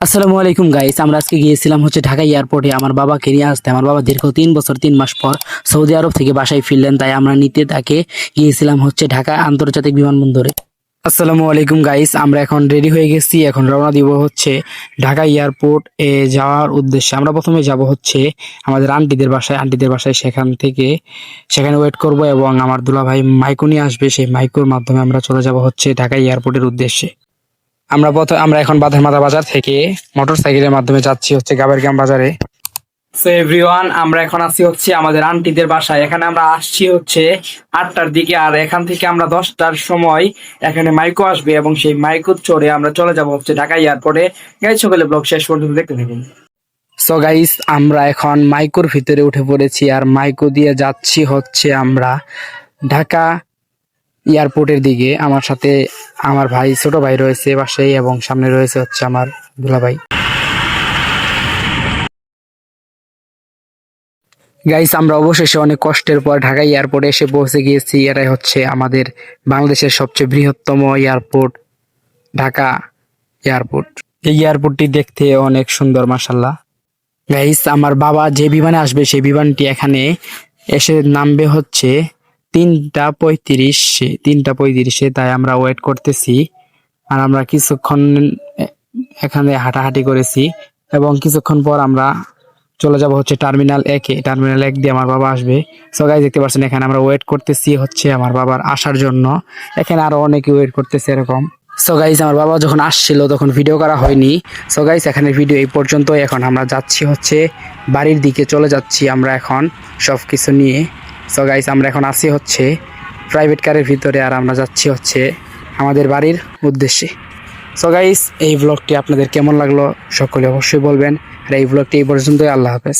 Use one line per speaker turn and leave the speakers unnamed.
আসসালামু আলাইকুম গাইস, আমরা আজকে গিয়েছিলাম ঢাকা এয়ারপোর্টে আমার বাবাকে নিয়ে আসতে। আমার বাবা দীর্ঘ 3 বছর 3 মাস পর সৌদি আরব থেকে বাসায় ফিরলেন, তাই আমরা নিতে তাকে গিয়েছিলাম ঢাকা আন্তর্জাতিক বিমানবন্দরে। আসসালামু আলাইকুম গাইস, আমরা এখন রেডি হয়ে গেছি। এখন রওনা দিব ঢাকা এয়ারপোর্ট এ যাওয়ার উদ্দেশ্যে। আমরা প্রথমে যাব আমাদের আন্টিদের বাসায় সেখানে ওয়েট করব এবং আমার দুলাভাই মাইকো নিয়ে আসবে। সেই মাইকোর মাধ্যমে আমরা চলে যাব ঢাকা এয়ারপোর্টের উদ্দেশ্যে। আমরা এখন বাঁধেরমাথা বাজার থেকে মোটরসাইকেলের মাধ্যমে যাচ্ছি গাবারগ্রাম বাজারে। সো এভরিওয়ান, আমরা এখন আছি আমাদের আন্টিদের বাসায়। এখানে আমরা আসছি 8টার দিকে, আর এখান থেকে আমরা 10টার সময় এখানে মাইকো আসবে এবং সেই মাইকো চড়ে আমরা চলে যাব ঢাকা এয়ারপোর্টে। গাইস, সকালে ব্লগ শেষ পর্যন্ত দেখতে থাকুন। সো গাইস, আমরা এখন মাইকোর ভিতরে উঠে পড়েছি, আর মাইকো দিয়ে যাচ্ছি আমরা ঢাকা এয়ারপোর্টের দিকে। আমার সাথে আমার ছোট ভাই রয়েছে পাশেই, এবং সামনে রয়েছে আমার দুলাভাই। গাইস, আমরা অবশেষে অনেক কষ্টের পর ঢাকা এয়ারপোর্টে এসে পৌঁছে গিয়েছি। এটাই আমাদের বাংলাদেশের সবচেয়ে বৃহত্তম এয়ারপোর্ট, ঢাকা এয়ারপোর্ট। এই এয়ারপোর্টটি দেখতে অনেক সুন্দর, মাশাআল্লাহ। গাইস, আমার বাবা যে বিমানে আসবে সেই বিমানটি এখানে এসে নামবে 3টা 35-3টা 35, তাই আমরা ওয়েট করতেছি। আর আমরা কিছুক্ষণ এখানে হাঁটাহাঁটি করেছি এবং কিছুক্ষণ পর আমরা চলে যাব টার্মিনাল 1-এ। টার্মিনাল 1 দিয়ে আমার বাবা আসবে। সো গাইস, দেখতে পাচ্ছেন এখানে আমরা ওয়েট করতেছি আমার বাবার আসার জন্য। এখানে আরো অনেকে ওয়েট করতেছে এরকম। সো গাইস, আমার বাবা যখন আসছিল তখন ভিডিও করা হয়নি। সো গাইস, এখানে ভিডিও এই পর্যন্ত। এখন আমরা যাচ্ছি বাড়ির দিকে চলে যাচ্ছি আমরা এখন সবকিছু নিয়ে। সো গাইস, আমরা এখন আছি প্রাইভেট কারের ভিতরে, আর আমরা যাচ্ছি আমাদের বাড়ির উদ্দেশ্যে। সো গাইস, এই ব্লগটি আপনাদের কেমন লাগলো সকলে অবশ্যই বলবেন। আর এই ব্লগটি এই পর্যন্তই। আল্লাহ হাফেজ।